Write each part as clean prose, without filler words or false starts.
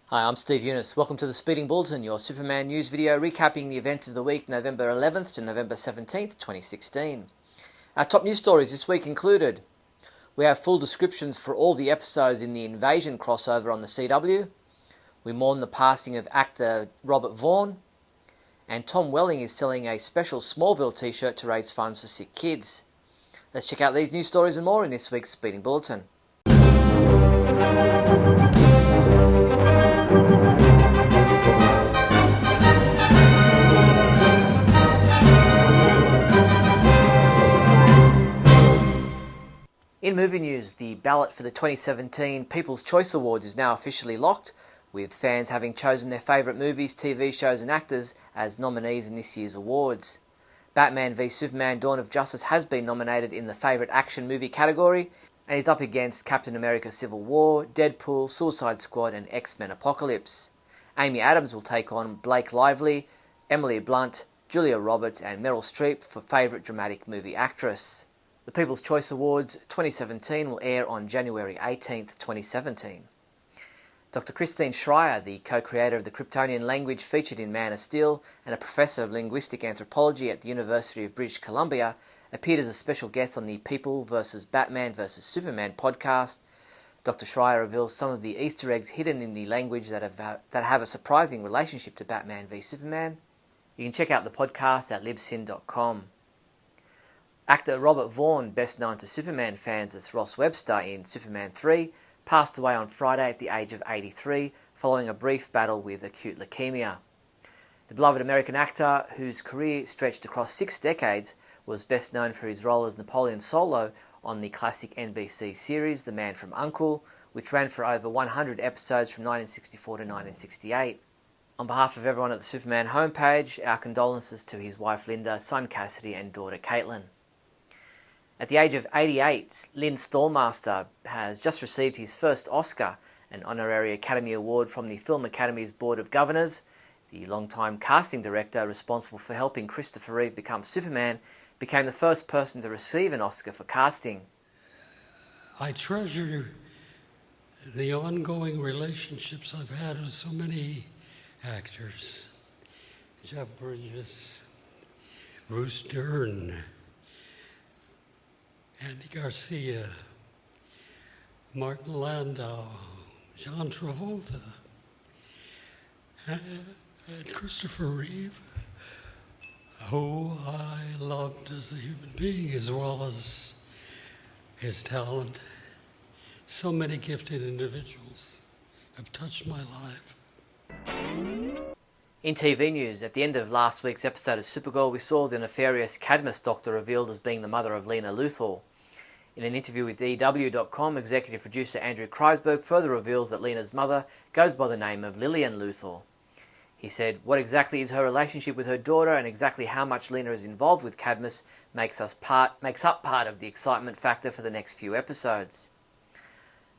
Hi, I'm Steve Younis. Welcome to the Speeding Bulletin, your Superman news video recapping the events of the week, November 11th to November 17th, 2016. Our top news stories this week included: we have full descriptions for all the episodes in the Invasion crossover on the CW, we mourn the passing of actor Robert Vaughn, and Tom Welling is selling a special Smallville t-shirt to raise funds for sick kids. Let's check out these news stories and more in this week's Speeding Bulletin. In movie news, the ballot for the 2017 People's Choice Awards is now officially locked, with fans having chosen their favourite movies, TV shows and actors as nominees in this year's awards. Batman v Superman: Dawn of Justice has been nominated in the favourite action movie category and is up against Captain America: Civil War, Deadpool, Suicide Squad and X-Men: Apocalypse. Amy Adams will take on Blake Lively, Emily Blunt, Julia Roberts and Meryl Streep for favourite dramatic movie actress. The People's Choice Awards 2017 will air on January 18th, 2017. Dr. Christine Schreier, the co-creator of the Kryptonian language featured in Man of Steel and a professor of linguistic anthropology at the University of British Columbia, appeared as a special guest on the People vs. Batman vs. Superman podcast. Dr. Schreier reveals some of the Easter eggs hidden in the language that have a surprising relationship to Batman v Superman. You can check out the podcast at libsyn.com. Actor Robert Vaughn, best known to Superman fans as Ross Webster in Superman 3, passed away on Friday at the age of 83 following a brief battle with acute leukemia. The beloved American actor, whose career stretched across 6 decades, was best known for his role as Napoleon Solo on the classic NBC series The Man from U.N.C.L.E., which ran for over 100 episodes from 1964 to 1968. On behalf of everyone at the Superman homepage, our condolences to his wife Linda, son Cassidy and daughter Caitlin. At the age of 88, Lynn Stallmaster has just received his first Oscar, an honorary Academy Award from the Film Academy's Board of Governors. The longtime casting director responsible for helping Christopher Reeve become Superman became the first person to receive an Oscar for casting. I treasure the ongoing relationships I've had with so many actors. Jeff Bridges, Bruce Dern, Andy Garcia, Martin Landau, John Travolta, and Christopher Reeve, who I loved as a human being as well as his talent. So many gifted individuals have touched my life. In TV news, at the end of last week's episode of Supergirl, we saw the nefarious Cadmus doctor revealed as being the mother of Lena Luthor. In an interview with EW.com, executive producer Andrew Kreisberg further reveals that Lena's mother goes by the name of Lillian Luthor. He said, "What exactly is her relationship with her daughter and exactly how much Lena is involved with Cadmus makes up part of the excitement factor for the next few episodes."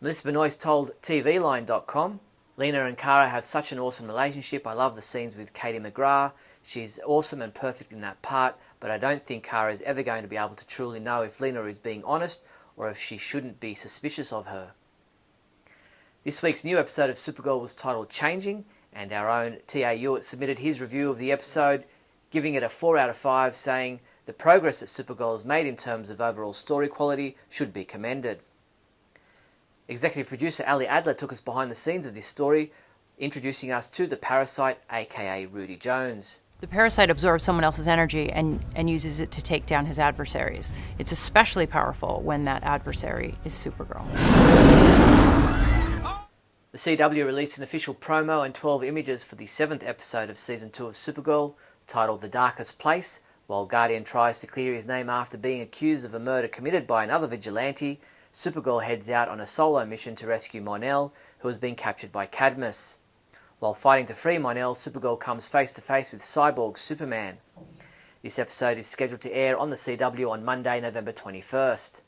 Melissa Benoist told TVLine.com, "Lena and Kara have such an awesome relationship. I love the scenes with Katie McGrath. She's awesome and perfect in that part, but I don't think Kara is ever going to be able to truly know if Lena is being honest or if she shouldn't be suspicious of her." This week's new episode of Supergirl was titled Changing, and our own T.A. Hewitt submitted his review of the episode, giving it a 4 out of 5, saying the progress that Supergirl has made in terms of overall story quality should be commended. Executive producer Ali Adler took us behind the scenes of this story, introducing us to the Parasite, aka Rudy Jones. The parasite absorbs someone else's energy and uses it to take down his adversaries. It's especially powerful when that adversary is Supergirl. The CW released an official promo and 12 images for the 7th episode of Season 2 of Supergirl, titled The Darkest Place. While Guardian tries to clear his name after being accused of a murder committed by another vigilante, Supergirl heads out on a solo mission to rescue Mon-El, who has been captured by Cadmus. While fighting to free Mon-El, Supergirl comes face to face with Cyborg Superman. This episode is scheduled to air on the CW on Monday, November 21st.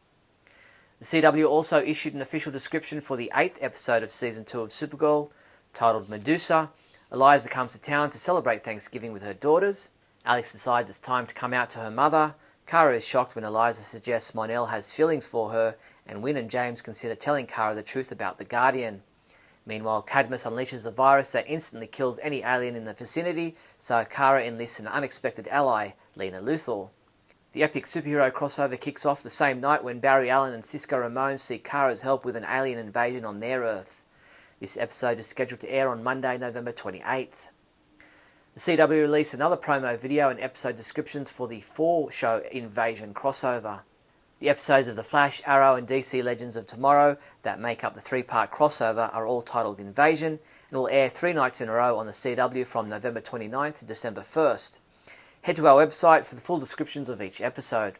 The CW also issued an official description for the 8th episode of Season 2 of Supergirl, titled Medusa. Eliza comes to town to celebrate Thanksgiving with her daughters. Alex decides it's time to come out to her mother. Kara is shocked when Eliza suggests Mon-El has feelings for her, and Wynn and James consider telling Kara the truth about the Guardian. Meanwhile, Cadmus unleashes a virus that instantly kills any alien in the vicinity, so Kara enlists an unexpected ally, Lena Luthor. The epic superhero crossover kicks off the same night when Barry Allen and Cisco Ramon seek Kara's help with an alien invasion on their Earth. This episode is scheduled to air on Monday, November 28th. The CW released another promo video and episode descriptions for the 4-show Invasion crossover. The episodes of The Flash, Arrow and DC Legends of Tomorrow that make up the 3-part crossover are all titled Invasion and will air 3 nights in a row on the CW from November 29th to December 1st. Head to our website for the full descriptions of each episode.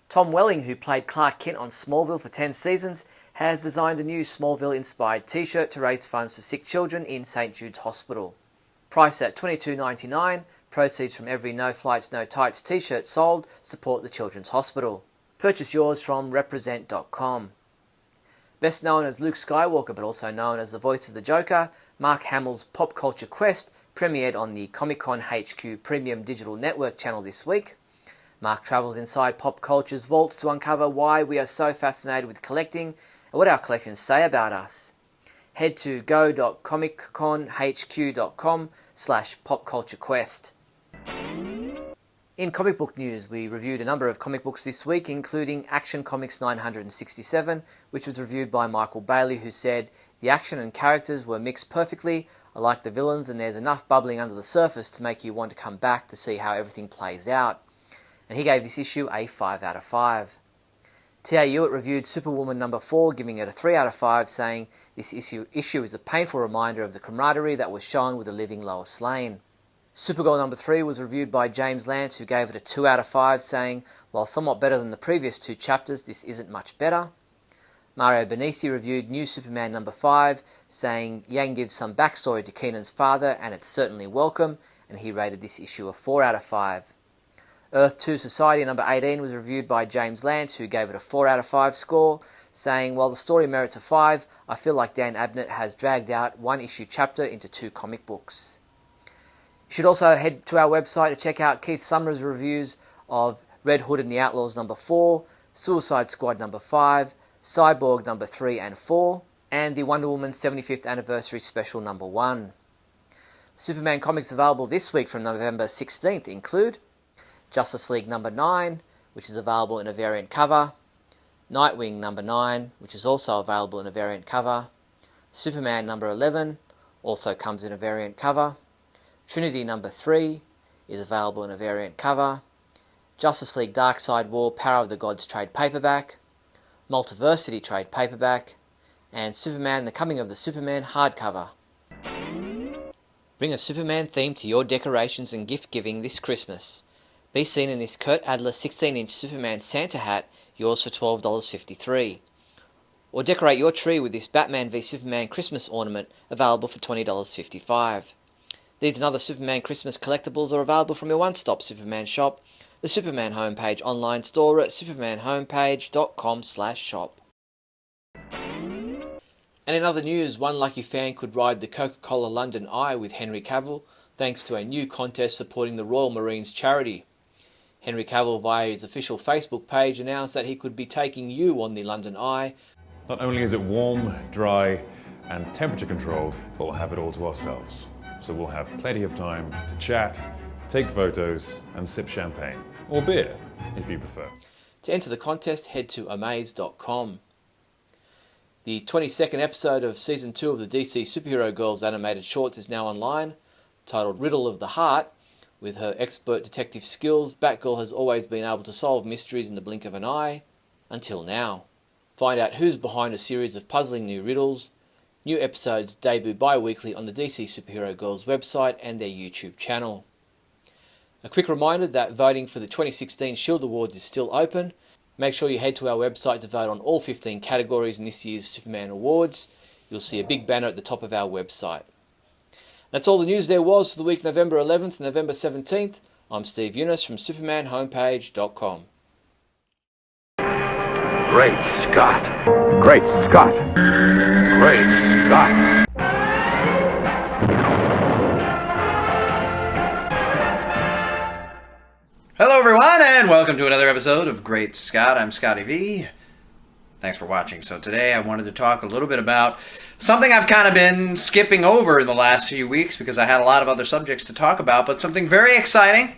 Tom Welling, who played Clark Kent on Smallville for 10 seasons, has designed a new Smallville-inspired t-shirt to raise funds for sick children in St Jude's Hospital. Priced at $22.99, proceeds from every No Flights, No Tights t-shirt sold support the Children's Hospital. Purchase yours from represent.com. Best known as Luke Skywalker but also known as the voice of the Joker, Mark Hamill's Pop Culture Quest premiered on the Comic-Con HQ Premium Digital Network channel this week. Mark travels inside pop culture's vaults to uncover why we are so fascinated with collecting and what our collections say about us. Head to go.comicconhq.com/popculturequest. In comic book news, we reviewed a number of comic books this week, including Action Comics 967, which was reviewed by Michael Bailey, who said, "The action and characters were mixed perfectly. I like the villains and there's enough bubbling under the surface to make you want to come back to see how everything plays out." And he gave this issue a 5 out of 5. T.A. Hewitt reviewed Superwoman number 4, giving it a 3 out of 5, saying, "This issue is a painful reminder of the camaraderie that was shown with the living Lois Lane." Supergirl number 3 was reviewed by James Lance, who gave it a 2 out of 5, saying, "While somewhat better than the previous 2 chapters, this isn't much better." Mario Benisi reviewed New Superman number 5, saying, "Yang gives some backstory to Keenan's father, and it's certainly welcome," and he rated this issue a 4 out of 5. Earth 2 Society number 18 was reviewed by James Lance, who gave it a 4 out of 5 score, saying, "While the story merits a 5, I feel like Dan Abnett has dragged out one issue chapter into 2 comic books." You should also head to our website to check out Keith Summers' reviews of Red Hood and the Outlaws number 4, Suicide Squad number 5, Cyborg number 3 and 4, and the Wonder Woman 75th Anniversary Special number 1. Superman comics available this week from November 16th include Justice League number 9, which is available in a variant cover, Nightwing number 9, which is also available in a variant cover, Superman number 11, also comes in a variant cover, Trinity number 3 is available in a variant cover, Justice League Darkseid War Power of the Gods trade paperback, Multiversity trade paperback, and Superman The Coming of the Superman hardcover. Bring a Superman theme to your decorations and gift giving this Christmas. Be seen in this Kurt Adler 16-inch Superman Santa hat, yours for $12.53. Or decorate your tree with this Batman v Superman Christmas ornament, available for $20.55. These and other Superman Christmas collectibles are available from your one-stop Superman shop, the Superman Homepage online store at supermanhomepage.com/shop. And in other news, one lucky fan could ride the Coca-Cola London Eye with Henry Cavill, thanks to a new contest supporting the Royal Marines charity. Henry Cavill, via his official Facebook page, announced that he could be taking you on the London Eye. Not only is it warm, dry, and temperature controlled, but we'll have it all to ourselves. So we'll have plenty of time to chat, take photos, and sip champagne. Or beer, if you prefer. To enter the contest, head to amaze.com. The 22nd episode of Season 2 of the DC Superhero Girls animated shorts is now online. Titled Riddle of the Heart, with her expert detective skills, Batgirl has always been able to solve mysteries in the blink of an eye. Until now. Find out who's behind a series of puzzling new riddles. New episodes debut bi-weekly on the DC Superhero Girls website and their YouTube channel. A quick reminder that voting for the 2016 Shield Awards is still open. Make sure you head to our website to vote on all 15 categories in this year's Superman Awards. You'll see a big banner at the top of our website. That's all the news there was for the week November 11th and November 17th. I'm Steve Younis from supermanhomepage.com. Great Scott! Great Scott! Great Scott! Hello everyone, and welcome to another episode of Great Scott. I'm Scotty V. Thanks for watching. So today I wanted to talk a little bit about something I've kind of been skipping over in the last few weeks because I had a lot of other subjects to talk about, but something very exciting.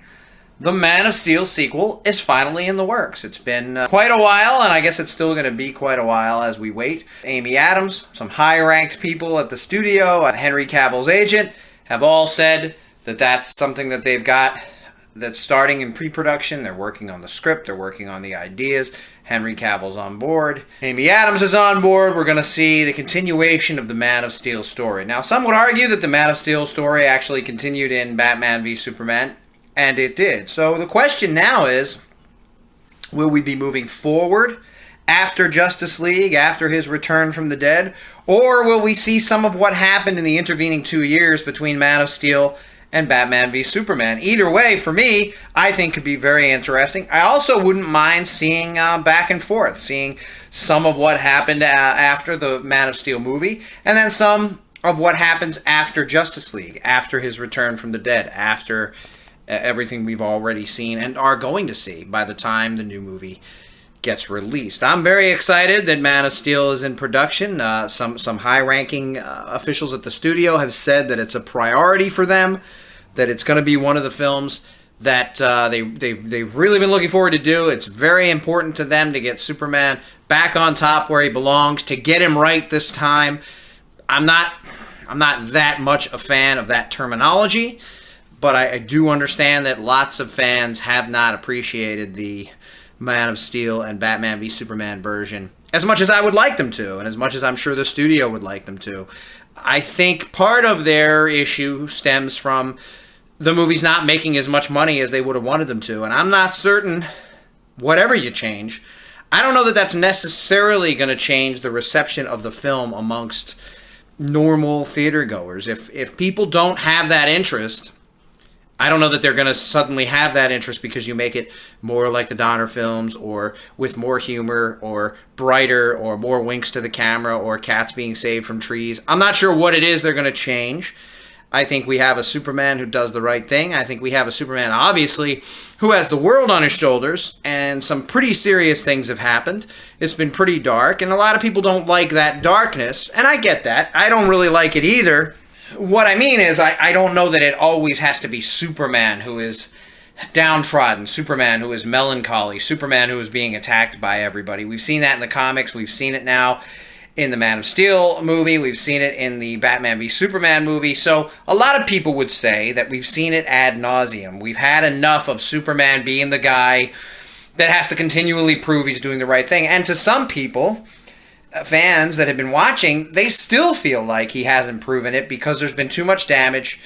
The Man of Steel sequel is finally in the works. It's been quite a while, and I guess it's still going to be quite a while as we wait. Amy Adams, some high-ranked people at the studio, Henry Cavill's agent, have all said that that's something that they've got that's starting in pre-production. They're working on the script. They're working on the ideas. Henry Cavill's on board. Amy Adams is on board. We're going to see the continuation of the Man of Steel story. Now, some would argue that the Man of Steel story actually continued in Batman v Superman, and it did. So the question now is, will we be moving forward after Justice League, after his return from the dead, or will we see some of what happened in the intervening 2 years between Man of Steel and Batman v Superman? Either way, for me, I think could be very interesting. I also wouldn't mind seeing back and forth, seeing some of what happened after the Man of Steel movie, and then some of what happens after Justice League, after his return from the dead, after everything we've already seen and are going to see by the time the new movie gets released. I'm very excited that Man of Steel is in production. Some high-ranking officials at the studio have said that it's a priority for them, that it's going to be one of the films that they've really been looking forward to do. It's very important to them to get Superman back on top where he belongs, to get him right this time. I'm not that much a fan of that terminology, but I do understand that lots of fans have not appreciated the Man of Steel and Batman v Superman version as much as I would like them to, and as much as I'm sure the studio would like them to. I think part of their issue stems from the movies not making as much money as they would have wanted them to, and I'm not certain, whatever you change, I don't know that that's necessarily going to change the reception of the film amongst normal theater goers. If people don't have that interest, I don't know that they're going to suddenly have that interest because you make it more like the Donner films, or with more humor, or brighter, or more winks to the camera, or cats being saved from trees. I'm not sure what it is they're going to change. I think we have a Superman who does the right thing. I think we have a Superman, obviously, who has the world on his shoulders, and some pretty serious things have happened. It's been pretty dark, and a lot of people don't like that darkness, and I get that. I don't really like it either. What I mean is, I don't know that it always has to be Superman who is downtrodden, Superman who is melancholy, Superman who is being attacked by everybody. We've seen that in the comics. We've seen it now in the Man of Steel movie. We've seen it in the Batman v Superman movie. So a lot of people would say that we've seen it ad nauseum. We've had enough of Superman being the guy that has to continually prove he's doing the right thing. And to some people, fans that have been watching, they still feel like he hasn't proven it because there's been too much damage,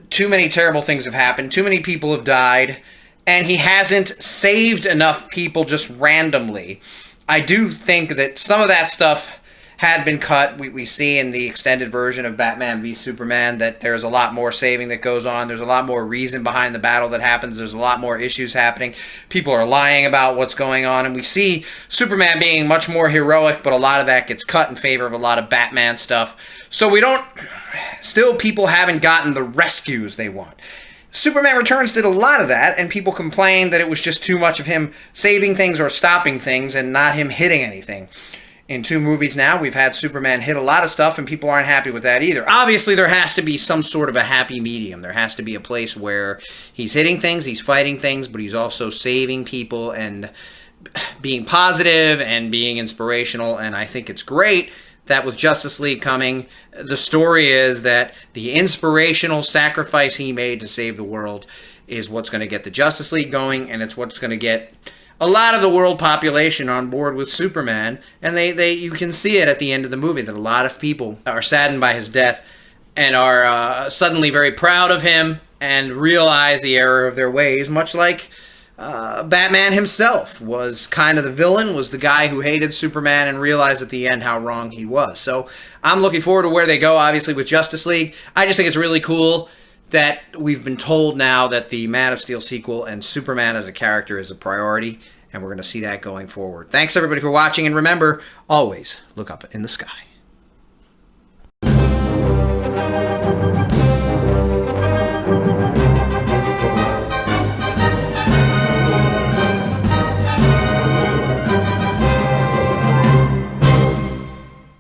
too many terrible things have happened, too many people have died, and he hasn't saved enough people just randomly. I do think that some of that stuff had been cut. We see in the extended version of Batman v Superman that there's a lot more saving that goes on. There's a lot more reason behind the battle that happens. There's a lot more issues happening. People are lying about what's going on, and we see Superman being much more heroic, but a lot of that gets cut in favor of a lot of Batman stuff. So still people haven't gotten the rescues they want. Superman Returns did a lot of that, and people complained that it was just too much of him saving things or stopping things and not him hitting anything. In 2 movies now, we've had Superman hit a lot of stuff, and people aren't happy with that either. Obviously, there has to be some sort of a happy medium. There has to be a place where he's hitting things, he's fighting things, but he's also saving people and being positive and being inspirational, and I think it's great that with Justice League coming, the story is that the inspirational sacrifice he made to save the world is what's going to get the Justice League going, and it's what's going to get a lot of the world population on board with Superman, and you can see it at the end of the movie that a lot of people are saddened by his death and are suddenly very proud of him and realize the error of their ways, much like Batman himself was kind of the villain, was the guy who hated Superman and realized at the end how wrong he was. So I'm looking forward to where they go, obviously, with Justice League. I just think it's really cool that we've been told now that the Man of Steel sequel and Superman as a character is a priority, and we're going to see that going forward. Thanks, everybody, for watching, and remember, always look up in the sky.